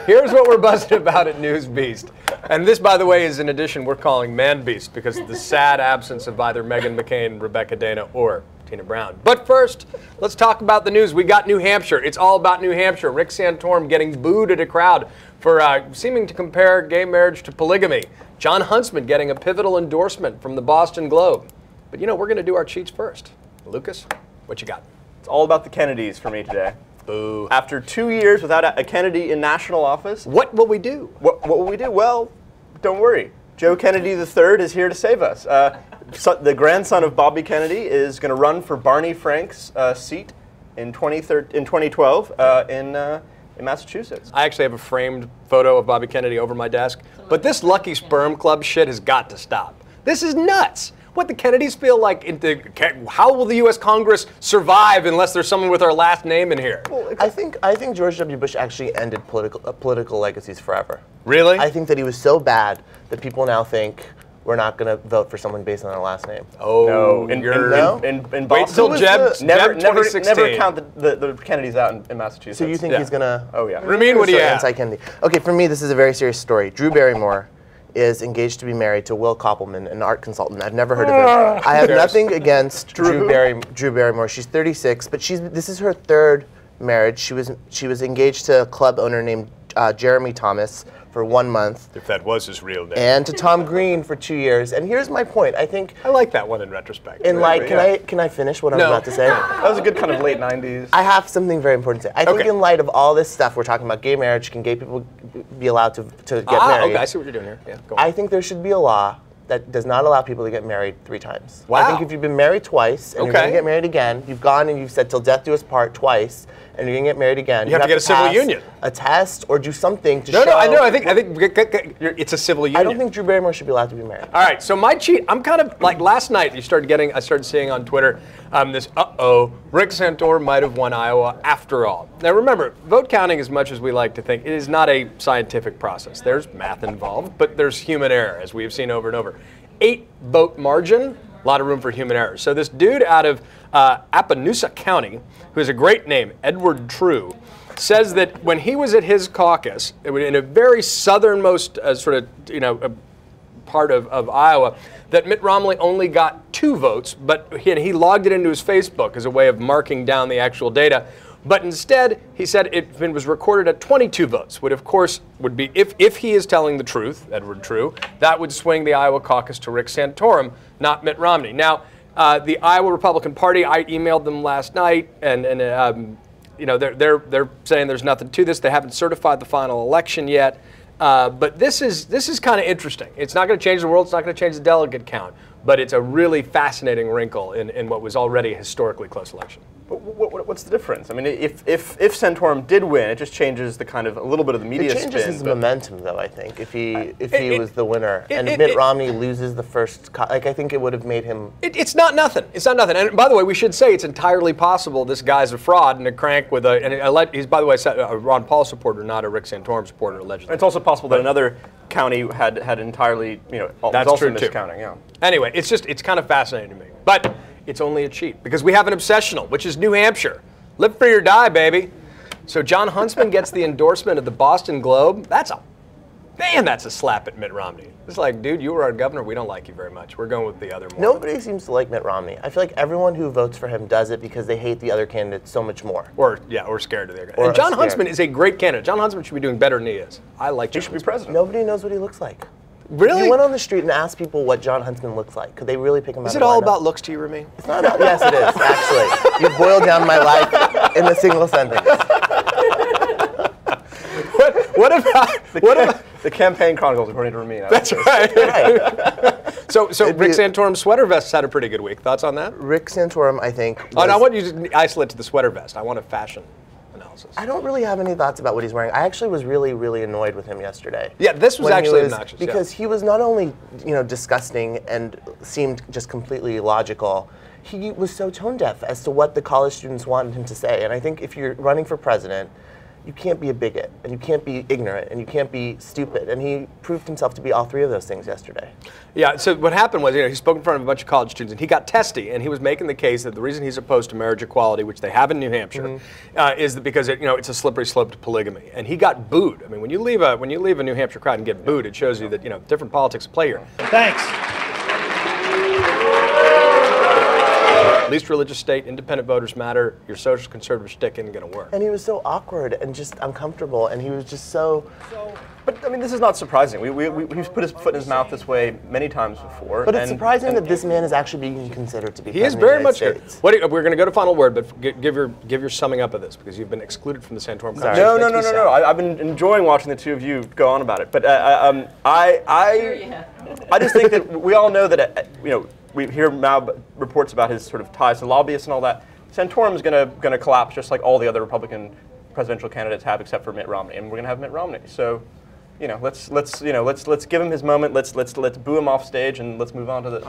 Here's what we're buzzing about at NewsBeast. And this, by the way, is an edition we're calling Man Beast because of the sad absence of either Meghan McCain, Rebecca Dana, or Tina Brown. But first, let's talk about the news. We got New Hampshire. It's all about New Hampshire. Rick Santorum getting booed at a crowd for seeming to compare gay marriage to polygamy. Jon Huntsman getting a pivotal endorsement from the Boston Globe. But you know, we're going to do our cheats first. Lucas, what you got? It's all about the Kennedys for me today. Boo. After 2 years without a Kennedy in national office. What will we do? What will we do? Well, don't worry. Joe Kennedy III is here to save us. The grandson of Bobby Kennedy is going to run for Barney Frank's seat in 2012 in Massachusetts. I actually have a framed photo of Bobby Kennedy over my desk. But this Lucky Sperm Club shit has got to stop. This is nuts. What the Kennedys feel like, how will the U.S. Congress survive unless there's someone with our last name in here? Well, I think George W. Bush actually ended political legacies forever. Really? I think that he was so bad that people now think we're not going to vote for someone based on their last name. Oh, no. In Boston, wait till Jeb never 2016. count the Kennedys out in Massachusetts. So you think he's going to... Oh, yeah. Ramin, what do you have? Anti-Kennedy. Okay, for me, this is a very serious story. Drew Barrymore is engaged to be married to Will Koppelman, an art consultant. I've never heard of him. I have nothing against Drew Barrymore. She's 36, but this is her third marriage. She was engaged to a club owner named Jeremy Thomas for 1 month. If that was his real name. And to Tom Green for 2 years. And here's my point. I think I like that one in retrospect. can I finish what I'm about to say? That was a good kind of late 90s. I have something very important to say. I think in light of all this stuff, we're talking about gay marriage, can gay people be allowed to get married? Okay, I see what you're doing here. Yeah, go on. I think there should be a law that does not allow people to get married 3 times. Wow. I think if you've been married twice and you're going to get married again, you've gone and you've said till death do us part twice, and you're going to get married again. You have to get a civil union. A test or do something to show. No, I know. I think it's a civil union. I don't think Drew Barrymore should be allowed to be married. All right, so my cheat, I'm kind of like last night. I started seeing on Twitter this Rick Santorum might have won Iowa after all. Now remember, vote counting, as much as we like to think, it is not a scientific process. There's math involved, but there's human error, as we have seen over and over. 8-vote margin, a lot of room for human error. So this dude out of Appaloosa County, who has a great name, Edward True, says that when he was at his caucus, in a very southernmost part of Iowa, that Mitt Romney only got 2 votes, but he logged it into his Facebook as a way of marking down the actual data. But instead, he said it was recorded at 22 votes, which of course would be, if he is telling the truth, Edward True, that would swing the Iowa caucus to Rick Santorum, not Mitt Romney. Now, the Iowa Republican Party, I emailed them last night, and they're saying there's nothing to this. They haven't certified the final election yet. But this is kind of interesting. It's not going to change the world. It's not going to change the delegate count. But it's a really fascinating wrinkle in what was already a historically close election. But what's the difference? I mean, if Santorum did win, it just changes the kind of a little bit of the media spin. It changes his momentum, though. I think if he was the winner and Mitt Romney loses the first, I think it would have made him. It's not nothing. It's not nothing. And by the way, we should say it's entirely possible this guy's a fraud and a crank with he's, by the way, a Ron Paul supporter, not a Rick Santorum supporter, allegedly. It's also possible that another county had entirely, that's also true miscounting. Yeah. Anyway, it's kind of fascinating to me, but it's only a cheat because we have an Obsessional, which is New Hampshire. Live free or die, baby. So Jon Huntsman gets the endorsement of the Boston Globe. That's a slap at Mitt Romney. It's like, dude, you were our governor. We don't like you very much. We're going with the other. Nobody seems to like Mitt Romney. I feel like everyone who votes for him does it because they hate the other candidaate so much more. Or scared of the other guy. And Jon Huntsman is a great candidate. Jon Huntsman should be doing better than he is. I like Jon Huntsman. He should be president. Nobody knows what he looks like. Really? You went on the street and asked people what Jon Huntsman looks like. Could they really pick him out? Is it all about looks to you, Ramin? It's not about, yes, it is, actually. You boiled down my life in a single sentence. What about the campaign chronicles, according to Ramin? That's right. So Rick Santorum's sweater vests had a pretty good week. Thoughts on that? Rick Santorum, I think. And I want you to isolate to the sweater vest. I want a fashion analysis. I don't really have any thoughts about what he's wearing. I actually was really, really annoyed with him yesterday. Yeah, this was actually obnoxious. Because he was not only, disgusting and seemed just completely illogical, he was so tone deaf as to what the college students wanted him to say. And I think if you're running for president, you can't be a bigot, and you can't be ignorant, and you can't be stupid. And he proved himself to be all three of those things yesterday. Yeah, so what happened was, he spoke in front of a bunch of college students, and he got testy, and he was making the case that the reason he's opposed to marriage equality, which they have in New Hampshire, is that because it's a slippery slope to polygamy. And he got booed. I mean, when you leave a New Hampshire crowd and get booed, it shows you that different politics play here. Thanks. Least religious state, independent voters matter, your social conservative shtick isn't going to work. And he was so awkward and just uncomfortable, and he was just so... But, I mean, this is not surprising. We've put his foot in his mouth this way many times before. But it's surprising that this man is actually being considered to be He is very much good. We're going to go to final word, but give your summing up of this, because you've been excluded from the Santorum conversation. No. I've been enjoying watching the two of you go on about it. But I just think that we all know that, we hear now reports about his sort of ties to lobbyists and all that. Santorum is going to collapse just like all the other Republican presidential candidates have, except for Mitt Romney, and we're going to have Mitt Romney. So, let's give him his moment. Let's boo him off stage, and let's move on to the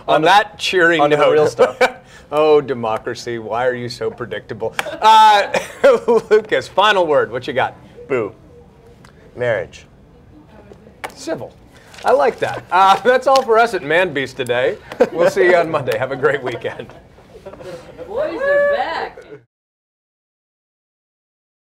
on that cheering note. The real stuff. Oh, democracy! Why are you so predictable? Lucas, final word. What you got? Boo. Marriage. Civil. I like that. That's all for us at NewsBeast today. We'll see you on Monday. Have a great weekend.